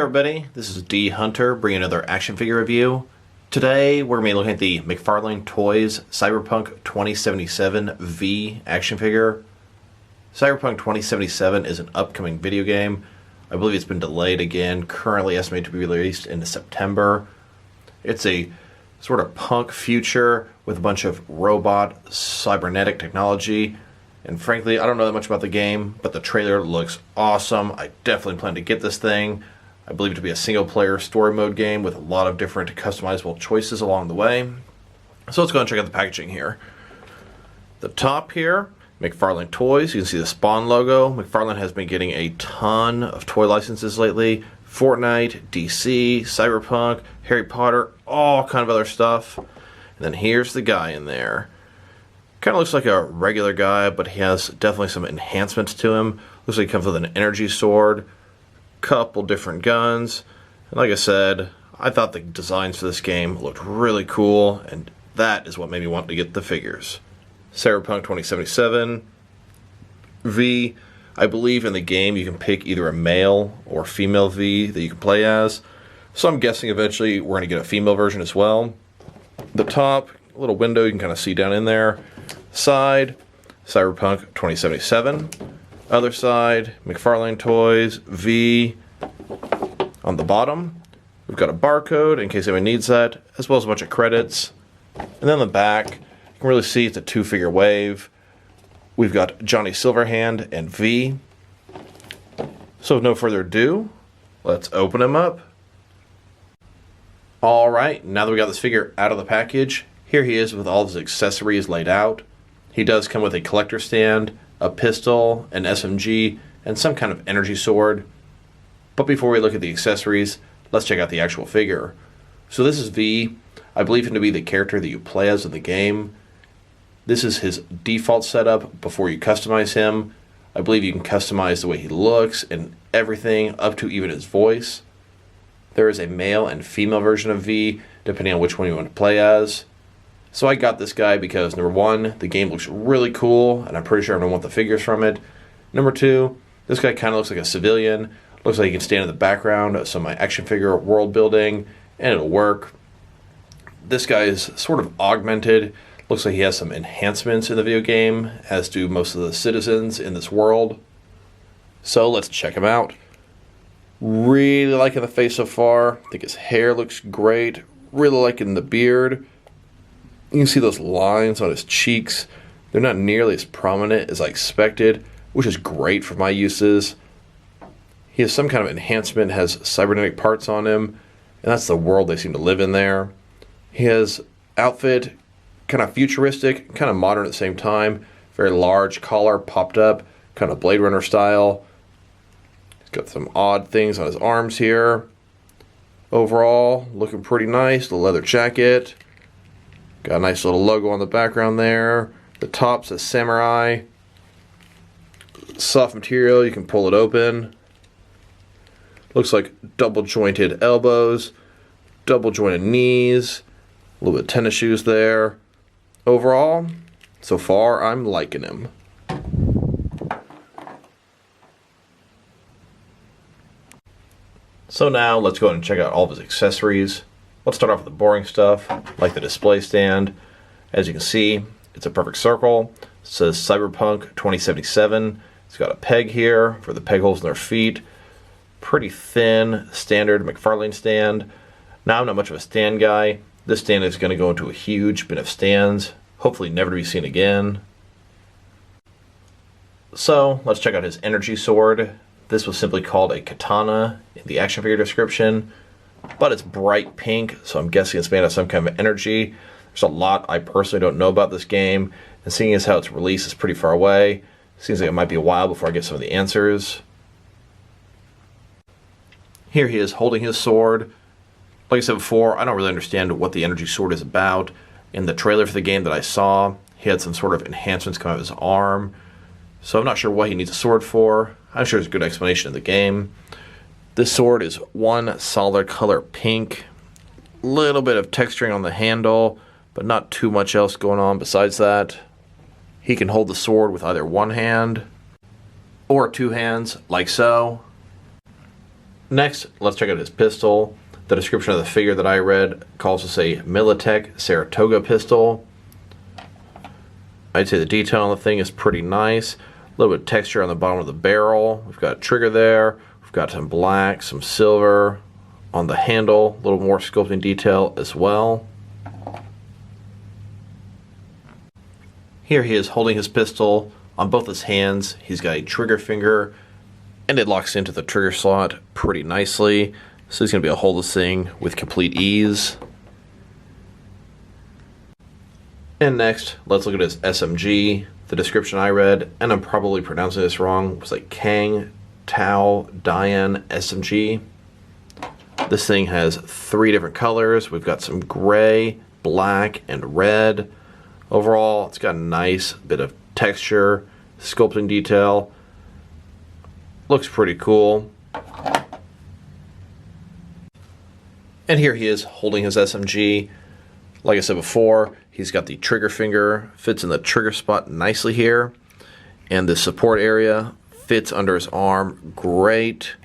everybody, this is D Hunter bringing another action figure review. Today we're going to be looking at the McFarlane Toys Cyberpunk 2077 V action figure. Cyberpunk 2077 is an upcoming video game. I believe it's been delayed again, currently estimated to be released in September. It's a sort of punk future with a bunch of robot cybernetic technology. And frankly, I don't know that much about the game, but the trailer looks awesome. I definitely plan to get this thing. I believe it to be a single-player story mode game with a lot of different customizable choices along the way. So let's go and check out the packaging here. The top here, McFarlane Toys. You can see the Spawn logo. McFarlane has been getting a ton of toy licenses lately. Fortnite, DC, Cyberpunk, Harry Potter, all kind of other stuff. And then here's the guy in there. Kind of looks like a regular guy, but he has definitely some enhancements to him. Looks like he comes with an energy sword, couple different guns. And like I said, I thought the designs for this game looked really cool, and that is what made me want to get the figures. Cyberpunk 2077 V. I believe in the game you can pick either a male or female V that you can play as. So I'm guessing eventually we're going to get a female version as well. The top, a little window you can kind of see down in there. Side, Cyberpunk 2077. Other side, McFarlane Toys V. On the bottom, we've got a barcode in case anyone needs that, as well as a bunch of credits. And then on the back, you can really see it's a two-figure wave. We've got Johnny Silverhand and V. So with no further ado, let's open him up. Alright, now that we got this figure out of the package, here he is with all of his accessories laid out. He does come with a collector stand, a pistol, an SMG, and some kind of energy sword. But before we look at the accessories, let's check out the actual figure. So this is V. I believe him to be the character that you play as in the game. This is his default setup before you customize him. I believe you can customize the way he looks and everything, up to even his voice. There is a male and female version of V, depending on which one you want to play as. So I got this guy because, number one, the game looks really cool, and I'm pretty sure I'm going to want the figures from it. Number two, this guy kind of looks like a civilian. Looks like he can stand in the background of some of my action figure world building, and it'll work. This guy is sort of augmented. Looks like he has some enhancements in the video game, as do most of the citizens in this world. So let's check him out. Really liking the face so far. I think his hair looks great. Really liking the beard. You can see those lines on his cheeks. They're not nearly as prominent as I expected, which is great for my uses. He has some kind of enhancement, has cybernetic parts on him, and that's the world they seem to live in there. He has outfit, kind of futuristic, kind of modern at the same time. Very large collar, popped up, kind of Blade Runner style. He's got some odd things on his arms here. Overall, looking pretty nice. The leather jacket. Got a nice little logo on the background there. The top says Samurai. Soft material, you can pull it open. Looks like double jointed elbows, double jointed knees, a little bit of tennis shoes there. Overall, so far I'm liking him. So now let's go ahead and check out all of his accessories. Let's start off with the boring stuff, like the display stand. As you can see, it's a perfect circle. It says Cyberpunk 2077. It's got a peg here for the peg holes in their feet. Pretty thin, standard McFarlane stand. Now I'm not much of a stand guy. This stand is going to go into a huge bin of stands, hopefully never to be seen again. So let's check out his energy sword. This was simply called a katana in the action figure description. But it's bright pink, so I'm guessing it's made of some kind of energy. There's a lot I personally don't know about this game, and seeing as how its release is pretty far away, seems like it might be a while before I get some of the answers. Here he is holding his sword. Like I said before, I don't really understand what the energy sword is about. In the trailer for the game that I saw, he had some sort of enhancements coming out of his arm, so I'm not sure what he needs a sword for. I'm sure there's a good explanation in the game. This sword is one solid color pink. Little bit of texturing on the handle, but not too much else going on besides that. He can hold the sword with either one hand or two hands, like so. Next, let's check out his pistol. The description of the figure that I read calls this a Militech Saratoga pistol. I'd say the detail on the thing is pretty nice. A little bit of texture on the bottom of the barrel. We've got a trigger there. We've got some black, some silver on the handle. A little more sculpting detail as well. Here he is holding his pistol on both his hands. He's got a trigger finger, and it locks into the trigger slot pretty nicely. So he's going to be able to hold this thing with complete ease. And next, let's look at his SMG. The description I read, and I'm probably pronouncing this wrong, was like Kang Tao Dian SMG. This thing has 3 different colors. We've got some gray, black, and red. Overall, it's got a nice bit of texture, sculpting detail. Looks pretty cool. And here he is holding his SMG. Like I said before, he's got the trigger finger, fits in the trigger spot nicely here. And the support area fits under his arm. Great.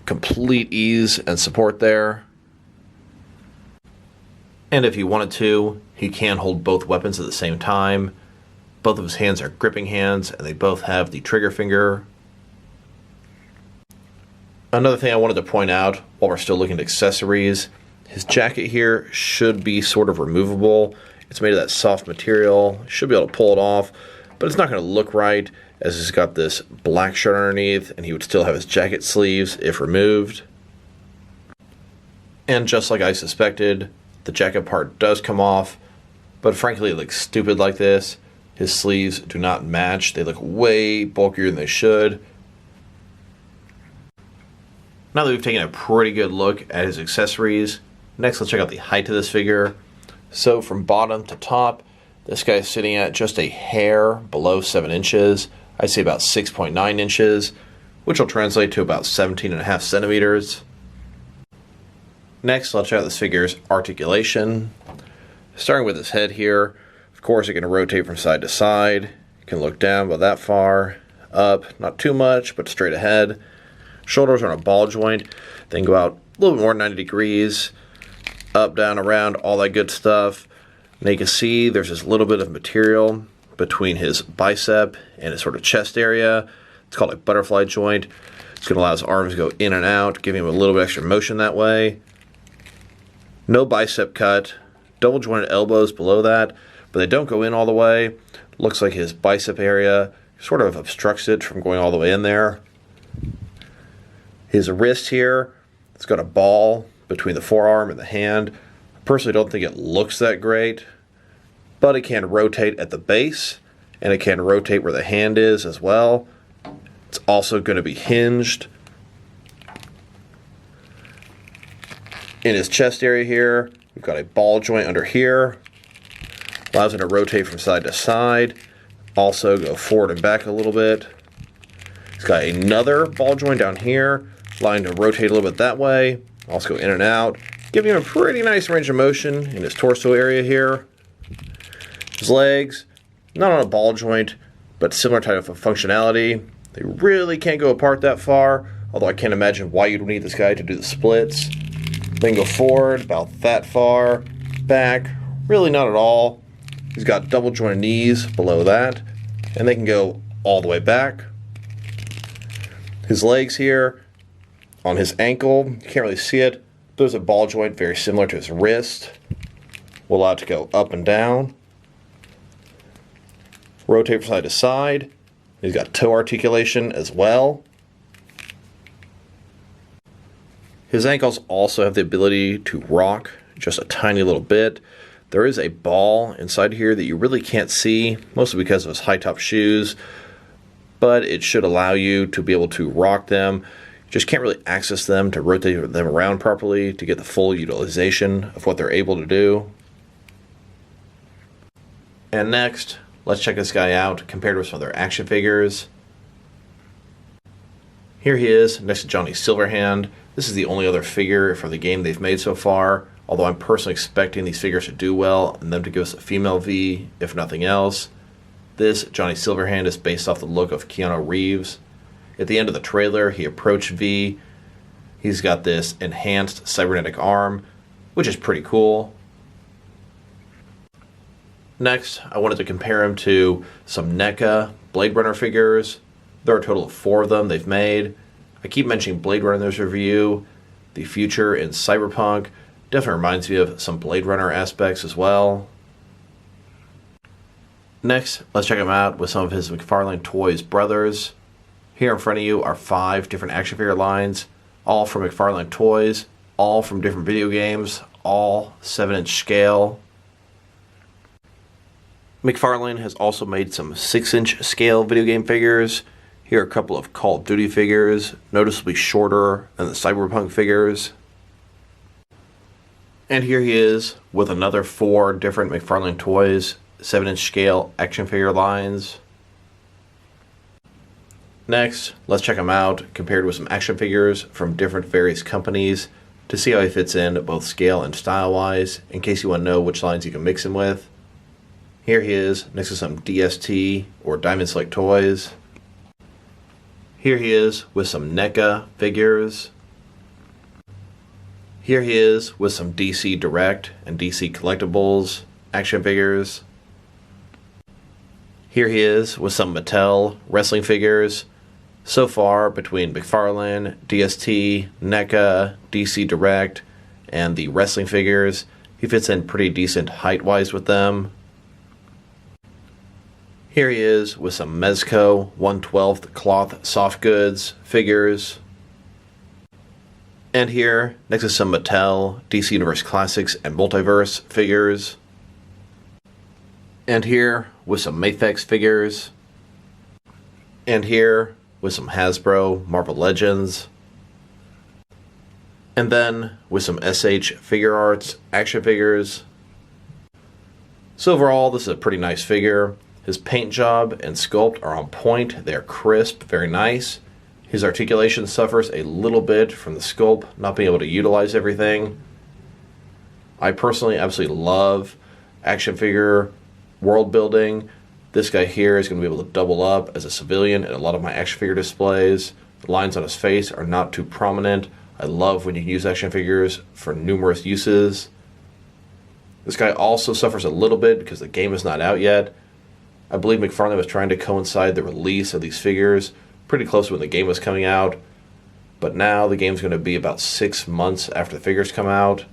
Complete ease and support there. And if he wanted to, he can hold both weapons at the same time. Both of his hands are gripping hands, and they both have the trigger finger. Another thing I wanted to point out while we're still looking at accessories, his jacket here should be sort of removable. It's made of that soft material. You should be able to pull it off, but it's not going to look right as he's got this black shirt underneath, and he would still have his jacket sleeves if removed. And just like I suspected, the jacket part does come off, but frankly it looks stupid like this. His sleeves do not match. They look way bulkier than they should. Now that we've taken a pretty good look at his accessories, next let's check out the height of this figure. So from bottom to top, this guy is sitting at just a hair below 7 inches. I'd say about 6.9 inches, which will translate to about 17.5 centimeters. Next, let's check out this figure's articulation. Starting with his head here, of course it can rotate from side to side. You can look down about that far, up, not too much, but straight ahead. Shoulders are on a ball joint. They can go out a little bit more than 90 degrees, up, down, around, all that good stuff. Now you can see there's this little bit of material between his bicep and his sort of chest area. It's called a butterfly joint. It's going to allow his arms to go in and out, giving him a little bit extra motion that way. No bicep cut, double jointed elbows below that, but they don't go in all the way. Looks like his bicep area sort of obstructs it from going all the way in there. His wrist here, it's got a ball between the forearm and the hand. I personally don't think it looks that great, but it can rotate at the base, and it can rotate where the hand is as well. It's also going to be hinged. In his chest area here, we've got a ball joint under here. Allows it to rotate from side to side. Also go forward and back a little bit. He's got another ball joint down here, allowing him to rotate a little bit that way. Also go in and out, giving him a pretty nice range of motion in his torso area here. His legs, not on a ball joint, but similar type of functionality. They really can't go apart that far, although I can't imagine why you'd need this guy to do the splits. Then go forward about that far, back, really not at all. He's got double jointed knees below that, and they can go all the way back. His legs here, on his ankle, you can't really see it. There's a ball joint very similar to his wrist. Will allow it to go up and down. Rotate from side to side. He's got toe articulation as well. His ankles also have the ability to rock just a tiny little bit. There is a ball inside here that you really can't see, mostly because of his high-top shoes, but it should allow you to be able to rock them. You just can't really access them to rotate them around properly to get the full utilization of what they're able to do. And next, let's check this guy out compared with some other action figures. Here he is next to Johnny Silverhand. This is the only other figure from the game they've made so far, although I'm personally expecting these figures to do well and them to give us a female V, if nothing else. This Johnny Silverhand is based off the look of Keanu Reeves. At the end of the trailer, he approached V, He's got this enhanced cybernetic arm, which is pretty cool. Next, I wanted to compare him to some NECA Blade Runner figures. There are a total of 4 of them they've made. I keep mentioning Blade Runner in this review. The future in Cyberpunk definitely reminds me of some Blade Runner aspects as well. Next, let's check him out with some of his McFarlane Toys brothers. Here in front of you are 5 different action figure lines, all from McFarlane Toys, all from different video games, all 7-inch scale. McFarlane has also made some 6-inch scale video game figures. Here are a couple of Call of Duty figures, noticeably shorter than the Cyberpunk figures. And here he is with another 4 different McFarlane Toys 7-inch scale action figure lines. Next, let's check him out compared with some action figures from different various companies to see how he fits in both scale and style wise, in case you want to know which lines you can mix him with. Here he is next to some DST or Diamond Select toys. Here he is with some NECA figures. Here he is with some DC Direct and DC Collectibles action figures. Here he is with some Mattel wrestling figures. So far, between McFarlane, DST, NECA, DC Direct, and the wrestling figures, he fits in pretty decent height-wise with them. Here he is with some Mezco 1/12 cloth soft goods figures. And here, next to some Mattel, DC Universe Classics, and Multiverse figures. And here, with some Mafex figures. And here, with some Hasbro Marvel Legends. And then, with some SH Figure Arts action figures. So overall, this is a pretty nice figure. His paint job and sculpt are on point. They are crisp, very nice. His articulation suffers a little bit from the sculpt not being able to utilize everything. I personally absolutely love action figure world building. This guy here is going to be able to double up as a civilian in a lot of my action figure displays. The lines on his face are not too prominent. I love when you can use action figures for numerous uses. This guy also suffers a little bit because the game is not out yet. I believe McFarlane was trying to coincide the release of these figures pretty close to when the game was coming out. But now the game's going to be about 6 months after the figures come out.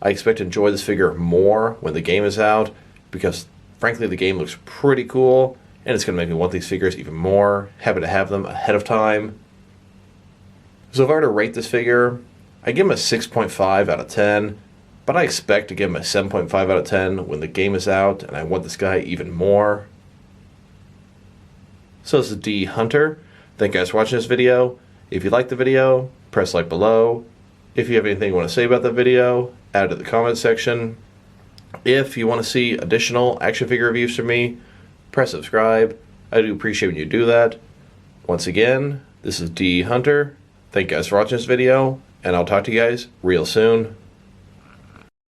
I expect to enjoy this figure more when the game is out because, frankly, the game looks pretty cool and it's going to make me want these figures even more. Happy to have them ahead of time. So if I were to rate this figure, I give him a 6.5 out of 10. But I expect to give him a 7.5 out of 10 when the game is out, and I want this guy even more. So this is D Hunter. Thank you guys for watching this video. If you liked the video, press like below. If you have anything you want to say about the video, add it to the comment section. If you want to see additional action figure reviews from me, press subscribe. I do appreciate when you do that. Once again, this is D Hunter. Thank you guys for watching this video, and I'll talk to you guys real soon.